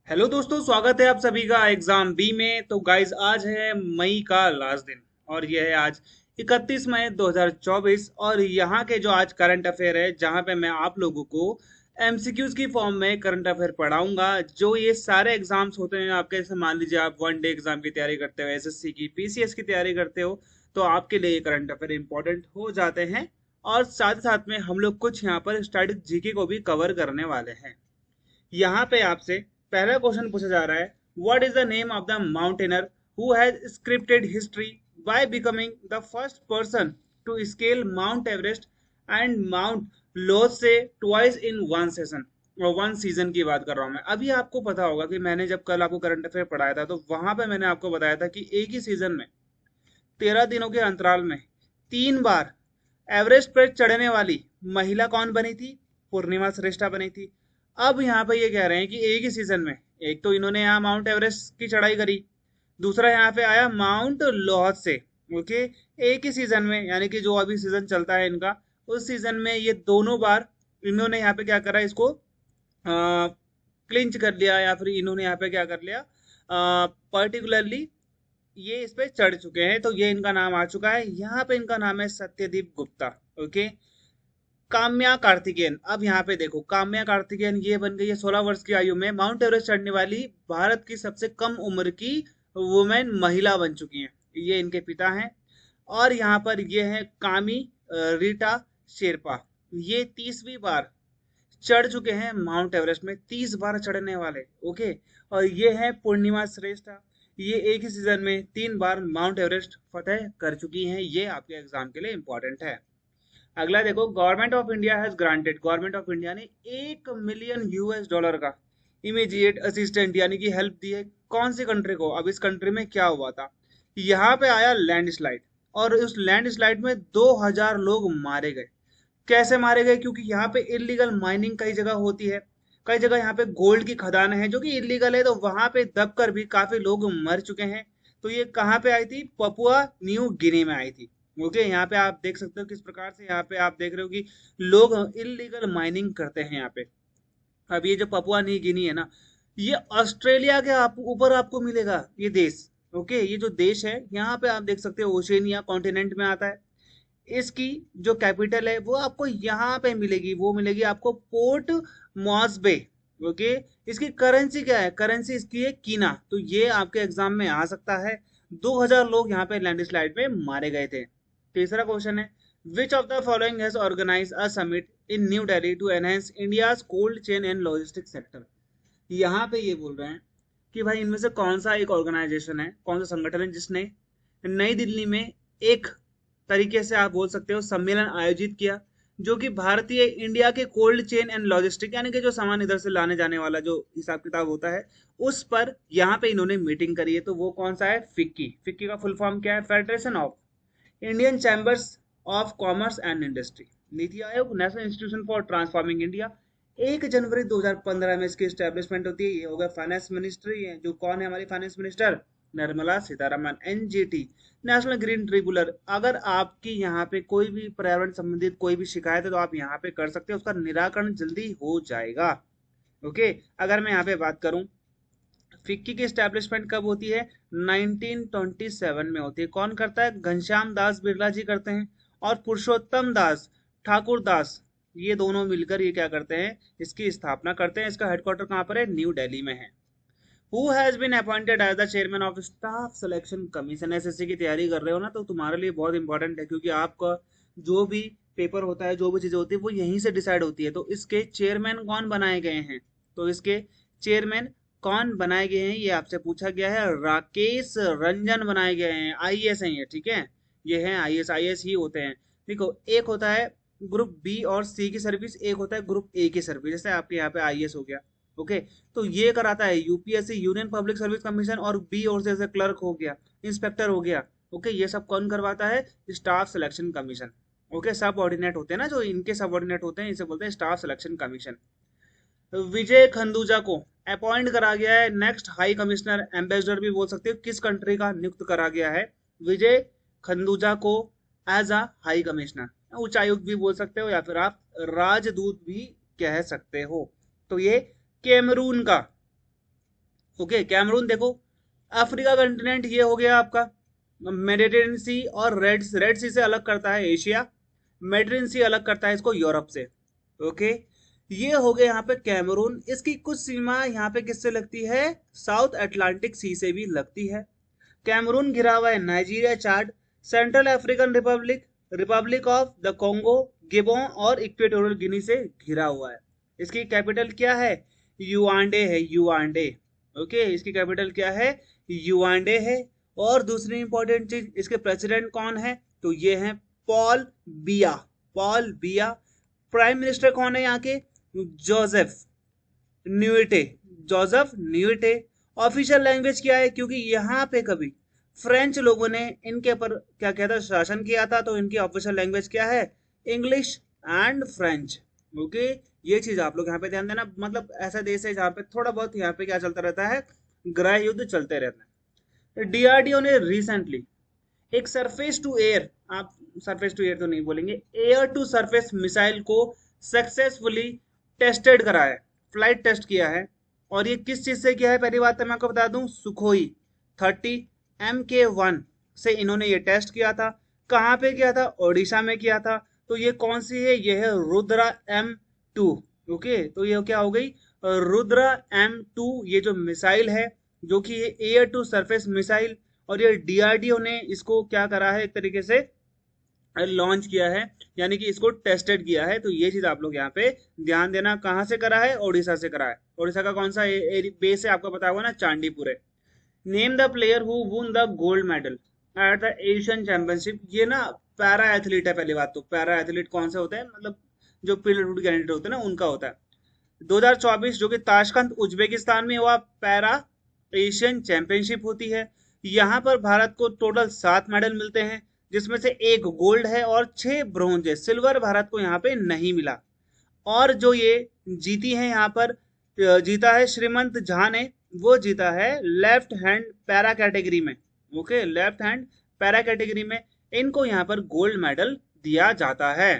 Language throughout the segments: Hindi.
हेलो दोस्तों, स्वागत है आप सभी का एग्जाम बी में। तो गाइज आज है मई का लास्ट दिन और ये है आज 31 मई 2024। और यहाँ के जो आज करंट अफेयर है जहाँ पे मैं आप लोगों को एमसीक्यूज की फॉर्म में करंट अफेयर पढ़ाऊंगा। जो ये सारे एग्जाम्स होते हैं आपके, जैसे मान लीजिए आप वन डे एग्जाम की तैयारी करते हो, एसएससी की, पीसीएस की तैयारी करते हो, तो आपके लिए ये करंट अफेयर इंपॉर्टेंट हो जाते हैं। और साथ ही साथ में हम लोग कुछ यहाँ पर स्टैटिक जीके को भी कवर करने वाले हैं। यहाँ पे आपसे पहला क्वेश्चन पूछा जा रहा है, what is the name of the mountaineer who has scripted history by becoming the first person to scale Mount Everest and Mount Lhotse twice in one session और वन सीजन की बात कर रहा हूं मैं। अभी आपको पता होगा कि मैंने जब कल आपको करंट अफेयर पढ़ाया था तो वहां पे मैंने आपको बताया था कि एक ही सीजन में 13 दिनों के अंतराल में 3 बार एवरेस्ट पर चढ़ने वाली महिला कौन बनी थी? पूर्णिमा श्रेष्ठा बनी थी। अब यहाँ पे ये कह रहे हैं कि एक ही सीजन में एक तो इन्होंने यहाँ माउंट एवरेस्ट की चढ़ाई करी, दूसरा यहाँ पे आया माउंट लोहत से। ओके, एक ही सीजन में, यानी कि जो अभी सीजन चलता है इनका, उस सीजन में ये दोनों बार इन्होंने यहाँ पे क्या करा, इसको क्लिंच कर लिया, या फिर इन्होंने यहाँ पे क्या कर लिया, पर्टिकुलरली ये इस पे चढ़ चुके हैं। तो ये इनका नाम आ चुका है। यहाँ पे इनका नाम है सत्यदीप गुप्ता। ओके, काम्या कार्तिकेयन। अब यहाँ पे देखो, काम्या कार्तिकेयन ये बन गई है 16 वर्ष की आयु में माउंट एवरेस्ट चढ़ने वाली भारत की सबसे कम उम्र की वुमेन महिला बन चुकी हैं। ये इनके पिता हैं। और यहाँ पर ये है कामी रीटा शेरपा। ये 30वीं बार चढ़ चुके हैं माउंट एवरेस्ट में, 30 बार चढ़ने वाले। ओके, और ये है पूर्णिमा श्रेष्ठा। ये एक ही सीजन में 3 बार माउंट एवरेस्ट फतेह कर चुकी हैं। ये आपके एग्जाम के लिए इंपॉर्टेंट है। अगला देखो, government of India has granted, government of India ने $1 मिलियन का इमीडिएट असिस्टेंट यानी कि हेल्प दी है कौन सी कंट्री को? अब इस कंट्री में क्या हुआ था, यहाँ पे आया लैंडस्लाइड, और उस लैंडस्लाइड में 2000 लोग मारे गए। कैसे मारे गए? क्योंकि यहाँ पे इलीगल माइनिंग कई जगह होती है, कई जगह यहाँ पे गोल्ड की खदान है जो कि इलीगल है, तो वहां पे दबकर भी काफी लोग मर चुके हैं। तो ये कहाँ पे आई थी? पपुआ न्यू गिनी में आई थी। ओके, यहाँ पे आप देख सकते हो किस प्रकार से यहाँ पे आप देख रहे हो कि लोग इलीगल माइनिंग करते हैं यहाँ पे। अब ये जो पपुआ न्यू गिनी है ना, ये ऑस्ट्रेलिया के ऊपर आपको मिलेगा ये देश। ओके, ये जो देश है यहाँ पे आप देख सकते हो ओशेनिया कॉन्टिनेंट में आता है। इसकी जो कैपिटल है वो आपको यहाँ पे मिलेगी, वो मिलेगी आपको पोर्ट मॉस्बे। ओके, इसकी करेंसी क्या है? करेंसी इसकी है कीना। तो ये आपके एग्जाम में आ सकता है। 2000 लोग यहाँ पे लैंडस्लाइड में मारे गए थे। तीसरा क्वेश्चन है, which of the following has organise a summit in New Delhi to enhance India's cold chain and logistic sector? यहाँ पे ये बोल रहे हैं कि भाई इनमें से कौन सा एक ऑर्गेनाइजेशन है, कौन सा संगठन है जिसने नई दिल्ली में एक तरीके से आप बोल सकते हो सम्मेलन आयोजित किया, जो कि भारतीय इंडिया के कोल्ड चेन एंड लॉजिस्टिक यानी कि जो सामान इधर से लाने जाने वाला जो हिसाब किताब होता है, उस पर यहाँ पे इन्होंने मीटिंग करी है। तो वो कौन सा है? फिक्की। फिक्की का फुल फॉर्म क्या है? Federation of Indian chambers of commerce and industry. NITI Aayog, national institution for transforming India. 1 जनवरी 2015 में इसकी स्टैब्लिशमेंट होती है। ये होगा फाइनेंस मिनिस्ट्री है, जो कौन है हमारी finance minister? Nirmala Sitharaman. NGT, national green tribunal. अगर आपकी यहाँ पे कोई भी पर्यावरण संबंधित कोई भी शिकायत है तो आप यहाँ पे कर सकते हो, उसका निराकरण जल्दी हो जाएगा। ओके, अगर मैं यहाँ पे बात करूं, फिक्की की स्टैब्लिशमेंट कब होती है? 1927 में होती है। कौन करता है? घनश्याम दास बिरला जी करते हैं और पुरुषोत्तम दास ठाकुर दास, ये दोनों मिलकर ये क्या करते हैं? इसकी स्थापना करते हैं। इसका हेडक्वार्टर कहाँ पर है? न्यू दिल्ली में है। Who has been appointed as the chairman of staff selection commission? SSC की तैयारी कर रहे हो ना, तो तुम्हारे लिए बहुत इंपॉर्टेंट है, क्योंकि आपका जो भी पेपर होता है, जो भी चीजें होती है, वो यहीं से डिसाइड होती है। तो इसके चेयरमैन कौन बनाए गए हैं? तो इसके चेयरमैन कौन बनाए गए हैं, ये आपसे पूछा गया है। राकेश रंजन बनाए गए हैं। आईएएस हैं ये, ठीक है, ये हैं आईएएस। आईएएस ही होते हैं। देखो, एक होता है ग्रुप बी और सी की सर्विस, एक होता है ग्रुप ए की सर्विस। जैसे आपके यहाँ पे आईएएस हो गया। ओके, तो ये कराता है UPSC, union public service commission, और बी और से जैसे क्लर्क हो गया, इंस्पेक्टर हो गया। ओके, ये सब कौन करवाता है? Staff selection commission. ओके, सब ऑर्डिनेट होते हैं ना, जो इनके सब ऑर्डिनेट होते हैं, इसे बोलते हैं स्टाफ सिलेक्शन कमीशन। विजय खंदूजा को अपॉइंट करा गया है नेक्स्ट हाई कमिश्नर, एम्बेसडर भी बोल सकते हो, किस कंट्री का नियुक्त करा गया है विजय खंदूजा को एज अ हाई कमिश्नर? उच्चायुक्त भी बोल सकते हो, या फिर आप राजदूत भी कह सकते हो। तो ये कैमरून का ओके, कैमरून देखो, अफ्रीका कंटिनेंट ये हो गया आपका, मेडिटेरेनियन सी और रेड सी से अलग करता है एशिया, मेडिटेरेनियन सी अलग करता है इसको यूरोप से। ओके, ये हो गया यहाँ पे कैमरून। इसकी कुछ सीमा यहाँ पे किससे लगती है, साउथ अटलांटिक सी से भी लगती है। कैमरून घिरा हुआ है Nigeria, Chad, Central African Republic, Republic of the Congo, Gabon और इक्वेटोरियल गिनी से घिरा हुआ है। इसकी कैपिटल क्या है, युआंडे है, युआंडे। ओके, इसकी कैपिटल क्या है, युआंडे है। और दूसरी इंपॉर्टेंट चीज, इसके प्रेसिडेंट कौन है, तो ये है पॉल बिया, पॉल बिया। प्राइम मिनिस्टर कौन है यहाँ के, जोसेफ न्यूटे, जोसेफ न्यूटे। ऑफिशियल लैंग्वेज क्या है, क्योंकि यहाँ पे कभी फ्रेंच लोगों ने इनके ऊपर क्या किया था, शासन किया था, तो इनकी ऑफिशियल लैंग्वेज क्या है, इंग्लिश एंड फ्रेंच। ओके, ये चीज आप लोग यहाँ पे ध्यान देना। मतलब ऐसा देश है जहाँ पे थोड़ा बहुत यहाँ पे क्या चलता रहता है, गृह युद्ध चलते रहते हैं। डीआरडीओ ने रिसेंटली एक सरफेस टू एयर, आप सरफेस टू एयर तो नहीं बोलेंगे, एयर टू सरफेस मिसाइल को सक्सेसफुली टेस्टेड करा है, फ्लाइट टेस्ट किया है। और ये किस चीज से किया है, पहली बात तो मैं आपको बता दूं, सुखोई 30 MK1 से इन्होंने ये टेस्ट किया था। कहाँ पे किया था, ओडिशा में किया था। तो ये कौन सी है, ये है रुद्रा M2। ओके, तो ये क्या हो गई, रुद्रा M2, ये जो मिसाइल है, जो कि ये एयर टू सरफेस मिसाइल, और ये डीआरडीओ ने इसको क्या करा है, एक तरीके से लॉन्च किया है, यानी कि इसको टेस्टेड किया है। तो ये चीज आप लोग यहाँ पे ध्यान देना। कहाँ से करा है, ओडिशा से करा है। ओडिशा का कौन सा बेस है आपको पता होगा ना, चांदीपुर है। Name the player who won the gold medal at the Asian championship. ये ना पैरा एथलीट है, पहली बात तो पैरा एथलीट कौन से होते हैं, मतलब जो पीडब्ल्यूडी कैंडिडेट होते हैं ना, उनका होता है। 2024 जो कि ताशकंद उज्बेकिस्तान में हुआ पैरा एशियन चैंपियनशिप होती है। यहाँ पर भारत को टोटल 7 मेडल मिलते हैं, जिसमें से 1 गोल्ड है और 6 ब्रोंज है। सिल्वर भारत को यहाँ पे नहीं मिला। और जो ये जीती है यहाँ पर, जीता है श्रीमंत झा ने, वो जीता है लेफ्ट हैंड पैरा कैटेगरी में। Okay, left hand para category में इनको यहाँ पर गोल्ड मेडल दिया जाता है।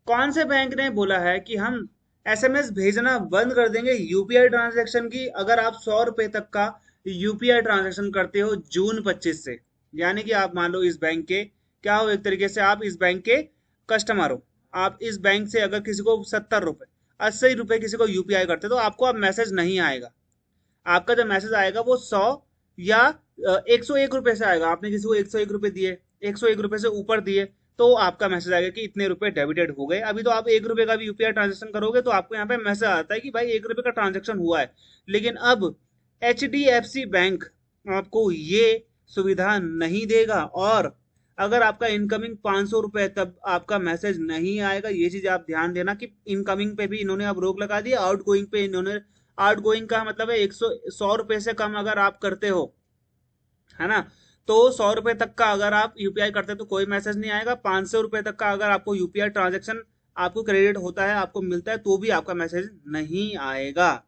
कौन से बैंक ने बोला है कि हम एसएमएस भेजना बंद कर देंगे यूपीआई ट्रांजैक्शन की, अगर आप 100 रुपए तक का यूपीआई ट्रांजैक्शन करते हो जून 25 से। यानी कि आप मान लो इस बैंक के क्या हो, एक तरीके से आप इस बैंक के कस्टमर हो। आप इस बैंक से अगर किसी को 70 रुपए 80 रुपए किसी को यूपीआई करते तो आपको अब मैसेज नहीं आएगा। आपका जो मैसेज आएगा वो 100 या 101 रुपए से आएगा। आपने किसी को 101 रुपए दिए, 101 रुपए से ऊपर दिए, तो आपका मैसेज आएगा कि इतने रुपए डेबिटेड हो गए। अभी तो आप 1 रुपए का भी यूपीआई ट्रांजेक्शन करोगे तो आपको यहाँ पे मैसेज आता है कि भाई 1 रुपए का ट्रांजेक्शन हुआ है। लेकिन अब HDFC बैंक आपको ये सुविधा नहीं देगा। और अगर आपका इनकमिंग 500 रुपए तब आपका मैसेज नहीं आएगा। ये चीज आप ध्यान देना कि इनकमिंग पे भी इन्होंने अब रोक लगा दी, आउटगोइंग पे इन्होंने, आउटगोइंग का मतलब है 100 रुपए से कम अगर आप करते हो, है ना, तो 100 रुपए तक का अगर आप यूपीआई करते हो तो कोई मैसेज नहीं आएगा। 500 रुपए तक का अगर आपको यूपीआई ट्रांजेक्शन आपको क्रेडिट होता है, आपको मिलता है, तो भी आपका मैसेज नहीं आएगा।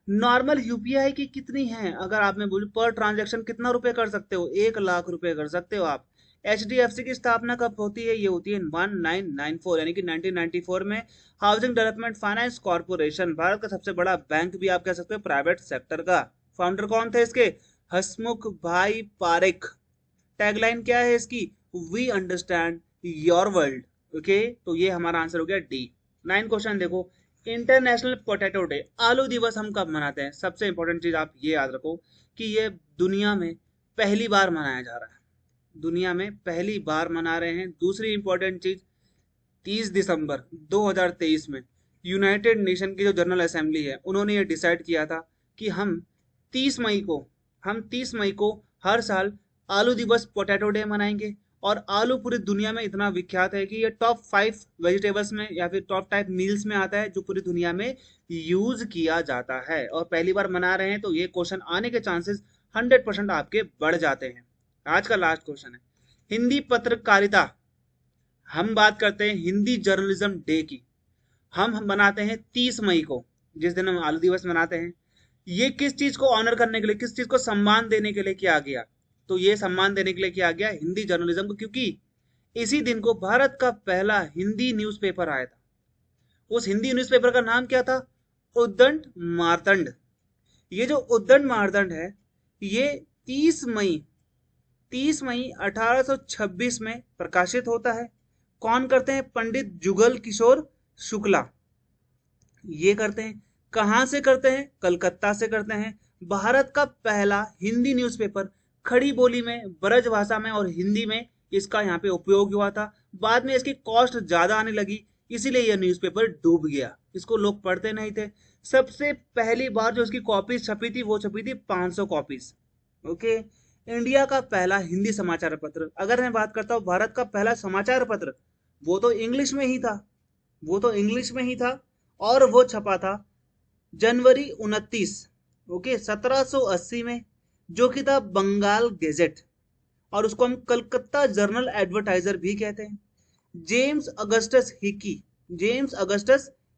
नॉर्मल यूपीआई की कितनी है, अगर आपने बोली पर ट्रांजेक्शन कितना रुपए कर सकते हो, 1 लाख रुपए कर सकते हो आप। HDFC की स्थापना कब होती है, ये होती है 1994, यानी कि 1994 में। Housing development finance corporation, Bharat का सबसे बड़ा बैंक भी आप कह सकते हो प्राइवेट सेक्टर का। फाउंडर कौन थे इसके, हसमुख भाई पारेख। टैगलाइन क्या है इसकी, we understand your world. Okay, तो ये हमारा आंसर हो गया डी। 9 क्वेश्चन देखो, इंटरनेशनल पोटैटो डे, आलू दिवस हम कब मनाते हैं। सबसे इंपॉर्टेंट चीज आप ये याद रखो कि ये दुनिया में पहली बार मनाया जा रहा है, दुनिया में पहली बार मना रहे हैं। दूसरी इंपॉर्टेंट चीज, 30 दिसंबर 2023 में यूनाइटेड नेशन की जो जनरल असेंबली है, उन्होंने ये डिसाइड किया था कि हम 30 मई को हर साल आलू दिवस पोटैटो डे मनाएंगे। और आलू पूरी दुनिया में इतना विख्यात है कि ये टॉप 5 वेजिटेबल्स में या फिर टॉप टाइप मील्स में आता है जो पूरी दुनिया में यूज किया जाता है। और पहली बार मना रहे हैं तो ये क्वेश्चन आने के चांसेस 100% आपके बढ़ जाते हैं। आज का लास्ट क्वेश्चन है, हिंदी पत्रकारिता, हम बात करते हैं हिंदी जर्नलिज्म डे की। हम मनाते हैं 30 मई को, जिस दिन हम आलू दिवस मनाते हैं। ये किस चीज को ऑनर करने के लिए, किस चीज को सम्मान देने के लिए किया गया, तो ये सम्मान देने के लिए किया गया हिंदी जर्नलिज्म को, क्योंकि इसी दिन को भारत का पहला हिंदी न्यूज़पेपर आया था। उस हिंदी न्यूज़पेपर का नाम क्या था, उद्दंड मार्तंड। ये जो उद्दंड मानदंड है ये 30 मई 1826 में प्रकाशित होता है। कौन करते हैं? पंडित जुगल किशोर शुक्ला ये करते हैं। कहां से करते हैं? कलकत्ता से करते हैं। भारत का पहला हिंदी न्यूज़पेपर खड़ी बोली में, ब्रज भाषा में और हिंदी में इसका यहाँ पे उपयोग हुआ था। बाद में इसकी कॉस्ट ज्यादा आने लगी, इसीलिए यह न्यूज़पेपर डूब गया, इसको लोग पढ़ते नहीं थे। सबसे पहली बार जो इसकी कॉपीज छपी थी वो छपी थी 500 कॉपीज। ओके। इंडिया का पहला हिंदी समाचार पत्र, अगर मैं बात करता हूँ भारत का पहला समाचार पत्र, वो तो इंग्लिश में ही था, वो तो इंग्लिश में ही था और वो छपा था जनवरी 29, ओके, 1780 में, जो कि था बंगाल गेजेट, और उसको हम कलकत्ता जर्नल एडवर्टाइजर भी कहते हैं। जेम्स अगस्टस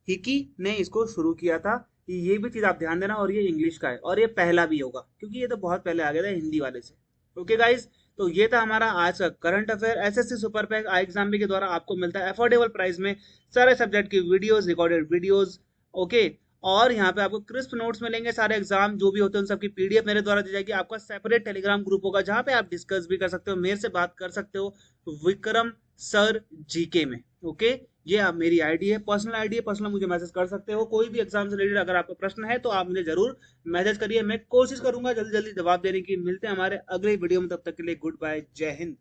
हिकी ने इसको शुरू किया था। ये भी चीज आप ध्यान देना, और ये इंग्लिश का है और ये पहला भी होगा क्योंकि ये तो बहुत पहले आ गया था हिंदी वाले से। ओके गाइस, तो ये था हमारा आज का current affair. SSC super pack आई एग्जाम के द्वारा आपको मिलता है अफोर्डेबल प्राइस में सारे सब्जेक्ट की वीडियोस, रिकॉर्डेड वीडियोस। ओके, और यहाँ पे आपको क्रिस्प नोट्स मिलेंगे, सारे एग्जाम जो भी होते हैं उन सबकी पीडीएफ मेरे द्वारा दी जाएगी। आपका सेपरेट टेलीग्राम ग्रुप होगा जहाँ पे आप डिस्कस भी कर सकते हो, मेरे से बात कर सकते हो विक्रम सर जीके में। ओके, ये आप मेरी आईडी है, पर्सनल आईडी है, पर्सनल मुझे मैसेज कर सकते हो। कोई भी एग्जाम से रिलेटेड अगर आपका प्रश्न है तो आप मुझे जरूर मैसेज करिए, मैं कोशिश करूंगा जल्दी जल्दी जवाब देने की। मिलते हैं हमारे अगले वीडियो में, तब तक के लिए गुड बाय, जय हिंद।